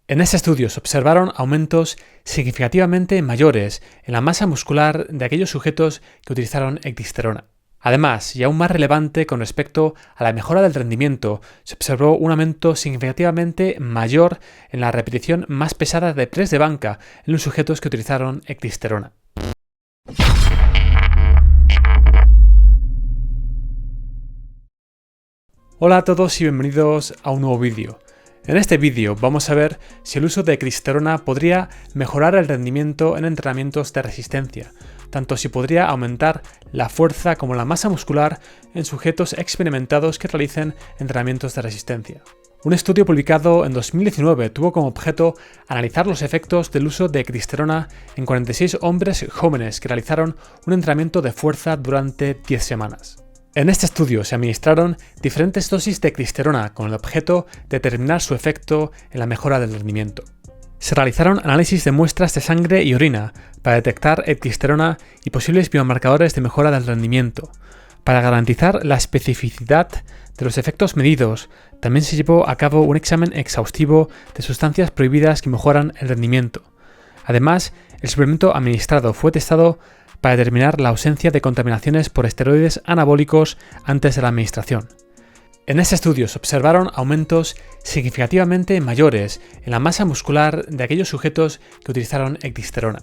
En este estudio se observaron aumentos significativamente mayores en la masa muscular de aquellos sujetos que utilizaron ecdinsterona. Además, y aún más relevante con respecto a la mejora del rendimiento, se observó un aumento significativamente mayor en la repetición más pesada de press de banca en los sujetos que utilizaron ecdinsterona. Hola a todos y bienvenidos a un nuevo vídeo. En este vídeo vamos a ver si el uso de ecdinsterona podría mejorar el rendimiento en entrenamientos de resistencia, tanto si podría aumentar la fuerza como la masa muscular en sujetos experimentados que realicen entrenamientos de resistencia. Un estudio publicado en 2019 tuvo como objeto analizar los efectos del uso de ecdinsterona en 46 hombres jóvenes que realizaron un entrenamiento de fuerza durante 10 semanas. En este estudio se administraron diferentes dosis de ecdinsterona con el objeto de determinar su efecto en la mejora del rendimiento. Se realizaron análisis de muestras de sangre y orina para detectar ecdinsterona y posibles biomarcadores de mejora del rendimiento. Para garantizar la especificidad de los efectos medidos, también se llevó a cabo un examen exhaustivo de sustancias prohibidas que mejoran el rendimiento. Además, el suplemento administrado fue testado para determinar la ausencia de contaminaciones por esteroides anabólicos antes de la administración. En este estudio se observaron aumentos significativamente mayores en la masa muscular de aquellos sujetos que utilizaron ecdinsterona.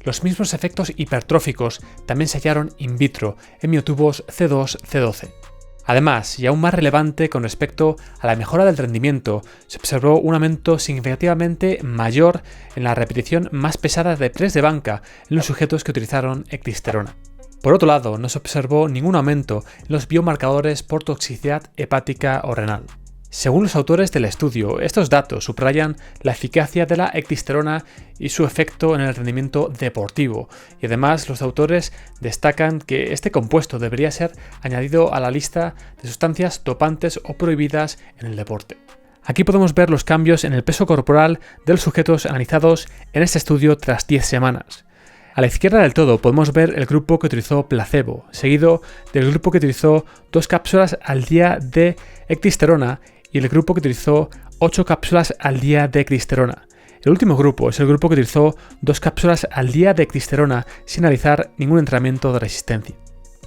Los mismos efectos hipertróficos también se hallaron in vitro en miotubos C2-C12. Además, y aún más relevante con respecto a la mejora del rendimiento, se observó un aumento significativamente mayor en la repetición más pesada de press de banca en los sujetos que utilizaron ecdinsterona. Por otro lado, no se observó ningún aumento en los biomarcadores por toxicidad hepática o renal. Según los autores del estudio, estos datos subrayan la eficacia de la ecdinsterona y su efecto en el rendimiento deportivo, y además los autores destacan que este compuesto debería ser añadido a la lista de sustancias dopantes o prohibidas en el deporte. Aquí podemos ver los cambios en el peso corporal de los sujetos analizados en este estudio tras 10 semanas. A la izquierda del todo podemos ver el grupo que utilizó placebo, seguido del grupo que utilizó 2 cápsulas al día de ecdinsterona y el grupo que utilizó 8 cápsulas al día de ecdinsterona. El último grupo es el grupo que utilizó 2 cápsulas al día de ecdinsterona sin realizar ningún entrenamiento de resistencia.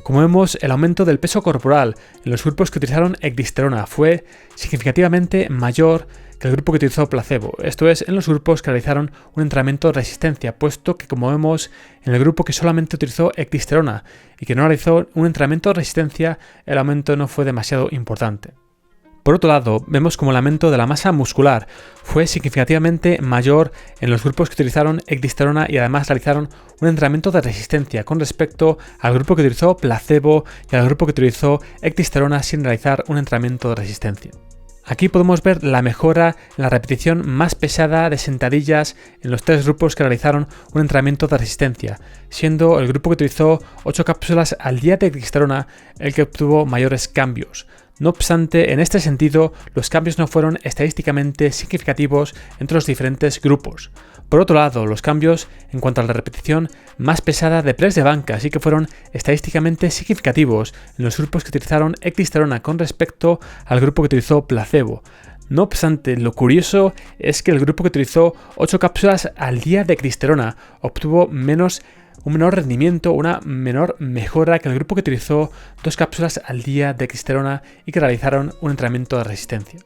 Como vemos, el aumento del peso corporal en los grupos que utilizaron ecdinsterona fue significativamente mayor que el grupo que utilizó placebo, esto es, en los grupos que realizaron un entrenamiento de resistencia, puesto que, como vemos, en el grupo que solamente utilizó ecdinsterona y que no realizó un entrenamiento de resistencia, el aumento no fue demasiado importante. Por otro lado, vemos como el aumento de la masa muscular fue significativamente mayor en los grupos que utilizaron ecdinsterona y además realizaron un entrenamiento de resistencia con respecto al grupo que utilizó placebo y al grupo que utilizó ecdinsterona sin realizar un entrenamiento de resistencia. Aquí podemos ver la mejora en la repetición más pesada de sentadillas en los 3 grupos que realizaron un entrenamiento de resistencia, siendo el grupo que utilizó 8 cápsulas al día de ecdinsterona el que obtuvo mayores cambios. No obstante, en este sentido, los cambios no fueron estadísticamente significativos entre los diferentes grupos. Por otro lado, los cambios en cuanto a la repetición más pesada de press de banca sí que fueron estadísticamente significativos en los grupos que utilizaron ecdinsterona con respecto al grupo que utilizó placebo. No obstante, lo curioso es que el grupo que utilizó 8 cápsulas al día de ecdinsterona obtuvo un menor rendimiento, una menor mejora que el grupo que utilizó 2 cápsulas al día de ecdinsterona y que realizaron un entrenamiento de resistencia.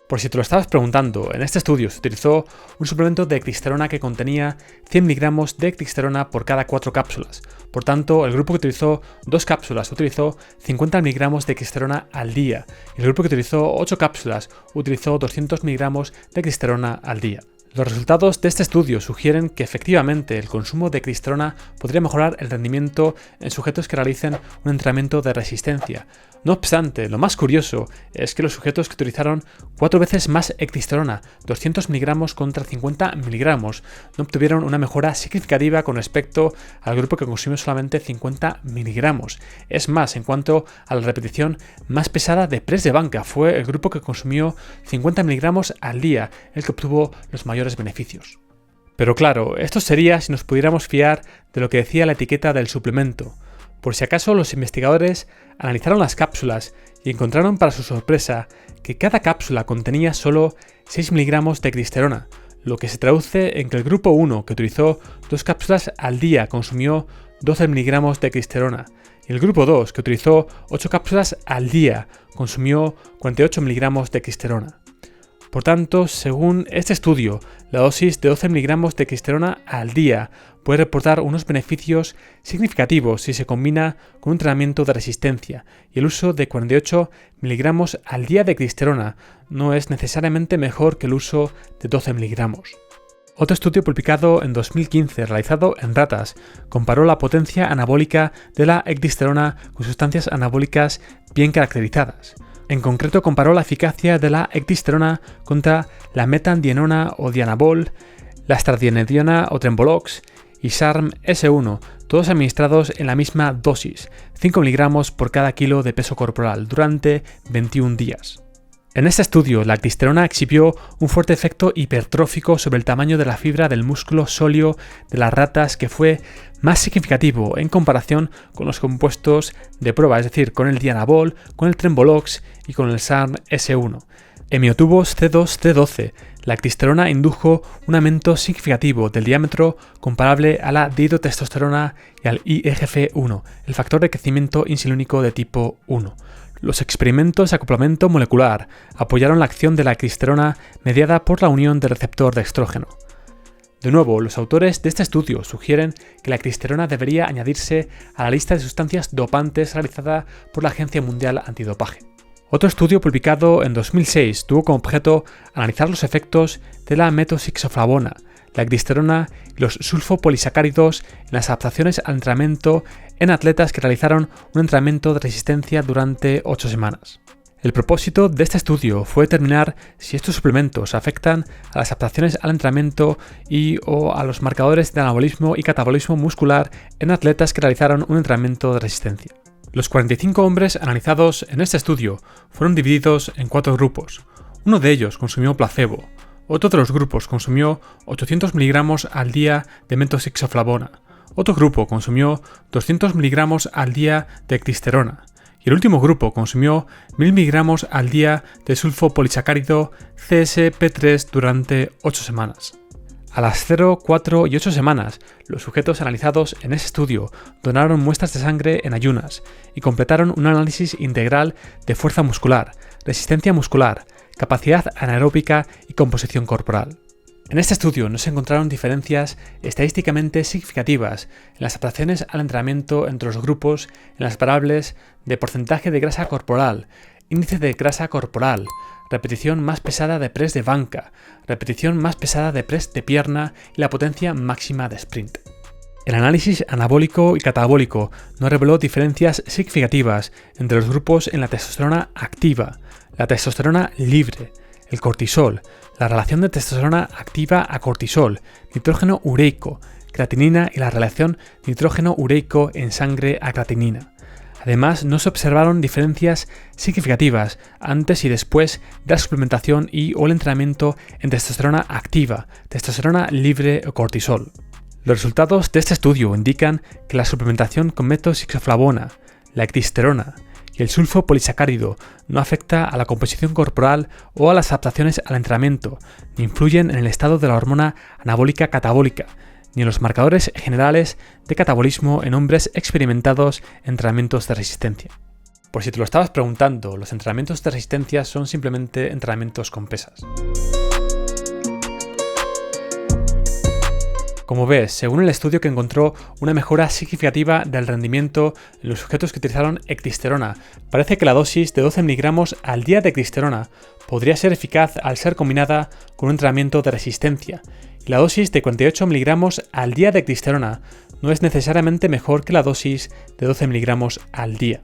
Por si te lo estabas preguntando, en este estudio se utilizó un suplemento de ecdinsterona que contenía 100 miligramos de ecdinsterona por cada 4 cápsulas. Por tanto, el grupo que utilizó 2 cápsulas utilizó 50 miligramos de ecdinsterona al día y el grupo que utilizó 8 cápsulas utilizó 200 miligramos de ecdinsterona al día. Los resultados de este estudio sugieren que efectivamente el consumo de ecdinsterona podría mejorar el rendimiento en sujetos que realicen un entrenamiento de resistencia. No obstante, lo más curioso es que los sujetos que utilizaron 4 veces más ecdinsterona, 200 miligramos contra 50 miligramos, no obtuvieron una mejora significativa con respecto al grupo que consumió solamente 50 miligramos. Es más, en cuanto a la repetición más pesada de press de banca, fue el grupo que consumió 50 miligramos al día el que obtuvo los mayores beneficios. Pero claro, esto sería si nos pudiéramos fiar de lo que decía la etiqueta del suplemento. Por si acaso, los investigadores analizaron las cápsulas y encontraron para su sorpresa que cada cápsula contenía solo 6 miligramos de ecdinsterona, lo que se traduce en que el grupo 1, que utilizó 2 cápsulas al día, consumió 12 miligramos de cristerona, y el grupo 2, que utilizó 8 cápsulas al día, consumió 48 miligramos de cristerona. Por tanto, según este estudio, la dosis de 12 miligramos de cristerona al día puede reportar unos beneficios significativos si se combina con un entrenamiento de resistencia, y el uso de 48 miligramos al día de cristerona no es necesariamente mejor que el uso de 12 miligramos. Otro estudio publicado en 2015 realizado en ratas comparó la potencia anabólica de la ecdisterona con sustancias anabólicas bien caracterizadas. En concreto, comparó la eficacia de la ecdisterona contra la metandienona o dianabol, la estradienediona o trembolox y SARM-S1, todos administrados en la misma dosis, 5 miligramos por cada kilo de peso corporal, durante 21 días. En este estudio, la ecdisterona exhibió un fuerte efecto hipertrófico sobre el tamaño de la fibra del músculo sóleo de las ratas, que fue más significativo en comparación con los compuestos de prueba, es decir, con el dianabol, con el trembolox y con el SARM-S1. En miotubos C2-C12, la ecdisterona indujo un aumento significativo del diámetro comparable a la dihidrotestosterona y al IGF-1, el factor de crecimiento insulínico de tipo 1. Los experimentos de acoplamiento molecular apoyaron la acción de la ecdisterona mediada por la unión del receptor de estrógeno. De nuevo, los autores de este estudio sugieren que la ecdisterona debería añadirse a la lista de sustancias dopantes realizada por la Agencia Mundial Antidopaje. Otro estudio publicado en 2006 tuvo como objeto analizar los efectos de la methoxyxoflavona, la ecdisterona y los sulfopolisacáridos en las adaptaciones al entrenamiento en atletas que realizaron un entrenamiento de resistencia durante 8 semanas. El propósito de este estudio fue determinar si estos suplementos afectan a las adaptaciones al entrenamiento o a los marcadores de anabolismo y catabolismo muscular en atletas que realizaron un entrenamiento de resistencia. Los 45 hombres analizados en este estudio fueron divididos en 4 grupos. Uno de ellos consumió placebo. Otro de los grupos consumió 800 miligramos al día de methoxyxoflavona. Otro grupo consumió 200 miligramos al día de ecdisterona. Y el último grupo consumió 1000 miligramos al día de sulfopolisacárido CSP3 durante 8 semanas. A las 0, 4 y 8 semanas, los sujetos analizados en ese estudio donaron muestras de sangre en ayunas y completaron un análisis integral de fuerza muscular, resistencia muscular, capacidad anaeróbica y composición corporal. En este estudio no se encontraron diferencias estadísticamente significativas en las adaptaciones al entrenamiento entre los grupos en las variables de porcentaje de grasa corporal, índice de grasa corporal, repetición más pesada de press de banca, repetición más pesada de press de pierna y la potencia máxima de sprint. El análisis anabólico y catabólico no reveló diferencias significativas entre los grupos en la testosterona activa, la testosterona libre, el cortisol, la relación de testosterona activa a cortisol, nitrógeno ureico, creatinina y la relación nitrógeno ureico en sangre a creatinina. Además, no se observaron diferencias significativas antes y después de la suplementación o el entrenamiento en testosterona activa, testosterona libre o cortisol. Los resultados de este estudio indican que la suplementación con methoxyxoflavona, la ecdisterona y el sulfopolisacárido no afecta a la composición corporal o a las adaptaciones al entrenamiento, ni influyen en el estado de la hormona anabólica catabólica, ni en los marcadores generales de catabolismo en hombres experimentados en entrenamientos de resistencia. Por si te lo estabas preguntando, los entrenamientos de resistencia son simplemente entrenamientos con pesas. Como ves, según el estudio que encontró una mejora significativa del rendimiento en los sujetos que utilizaron ecdisterona, parece que la dosis de 12 miligramos al día de ecdisterona podría ser eficaz al ser combinada con un entrenamiento de resistencia, y la dosis de 48 miligramos al día de ecdisterona no es necesariamente mejor que la dosis de 12 miligramos al día.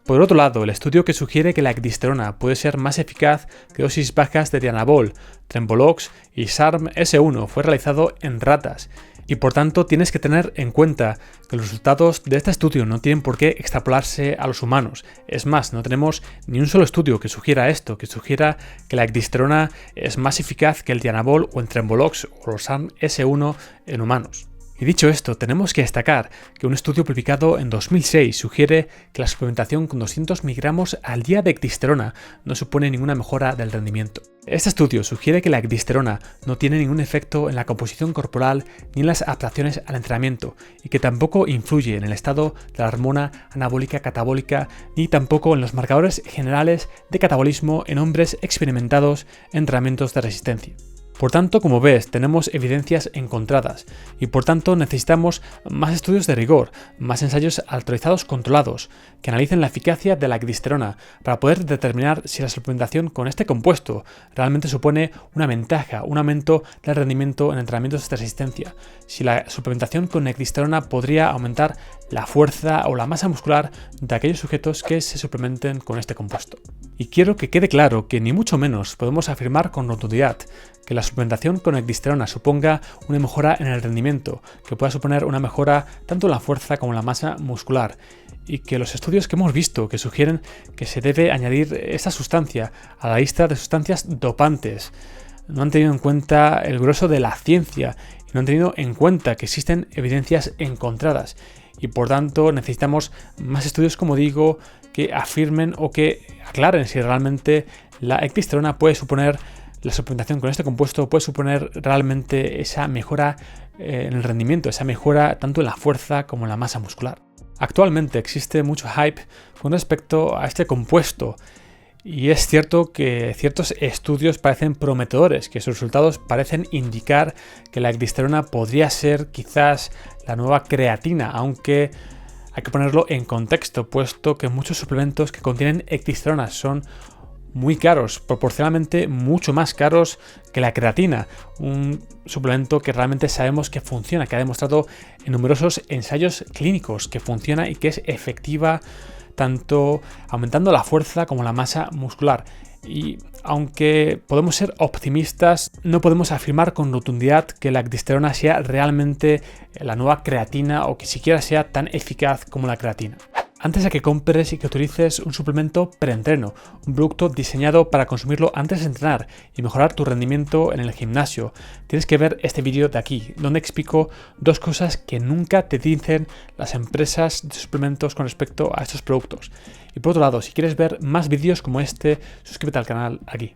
Por otro lado, el estudio que sugiere que la ecdisterona puede ser más eficaz que dosis bajas de dianabol, trembolox y SARM-S1 fue realizado en ratas, y por tanto tienes que tener en cuenta que los resultados de este estudio no tienen por qué extrapolarse a los humanos. Es más, no tenemos ni un solo estudio que sugiera esto, que sugiera que la ecdisterona es más eficaz que el dianabol o el trembolox o el SARM-S1 en humanos. Y dicho esto, tenemos que destacar que un estudio publicado en 2006 sugiere que la suplementación con 200 miligramos al día de ecdisterona no supone ninguna mejora del rendimiento. Este estudio sugiere que la ecdisterona no tiene ningún efecto en la composición corporal ni en las adaptaciones al entrenamiento y que tampoco influye en el estado de la hormona anabólica catabólica ni tampoco en los marcadores generales de catabolismo en hombres experimentados en entrenamientos de resistencia. Por tanto, como ves, tenemos evidencias encontradas y por tanto necesitamos más estudios de rigor, más ensayos autorizados controlados que analicen la eficacia de la ecdisterona para poder determinar si la suplementación con este compuesto realmente supone una ventaja, un aumento del rendimiento en entrenamientos de resistencia, si la suplementación con ecdisterona podría aumentar la fuerza o la masa muscular de aquellos sujetos que se suplementen con este compuesto. Y quiero que quede claro que ni mucho menos podemos afirmar con rotundidad que la suplementación con ecdisterona suponga una mejora en el rendimiento, que pueda suponer una mejora tanto en la fuerza como en la masa muscular, y que los estudios que hemos visto que sugieren que se debe añadir esta sustancia a la lista de sustancias dopantes no han tenido en cuenta el grueso de la ciencia y no han tenido en cuenta que existen evidencias encontradas y por tanto necesitamos más estudios, como digo, que afirmen o que aclaren si realmente la ecdisterona puede suponer, la suplementación con este compuesto puede suponer realmente esa mejora en el rendimiento, esa mejora tanto en la fuerza como en la masa muscular. Actualmente existe mucho hype con respecto a este compuesto y es cierto que ciertos estudios parecen prometedores, que sus resultados parecen indicar que la ecdisterona podría ser quizás la nueva creatina, aunque hay que ponerlo en contexto, puesto que muchos suplementos que contienen ecdisterona son muy caros, proporcionalmente mucho más caros que la creatina, un suplemento que realmente sabemos que funciona, que ha demostrado en numerosos ensayos clínicos que funciona y que es efectiva tanto aumentando la fuerza como la masa muscular. Y aunque podemos ser optimistas, no podemos afirmar con rotundidad que la ecdisterona sea realmente la nueva creatina o que siquiera sea tan eficaz como la creatina. Antes de que compres y que utilices un suplemento preentreno, un producto diseñado para consumirlo antes de entrenar y mejorar tu rendimiento en el gimnasio, tienes que ver este vídeo de aquí, donde explico dos cosas que nunca te dicen las empresas de suplementos con respecto a estos productos. Y por otro lado, si quieres ver más vídeos como este, suscríbete al canal aquí.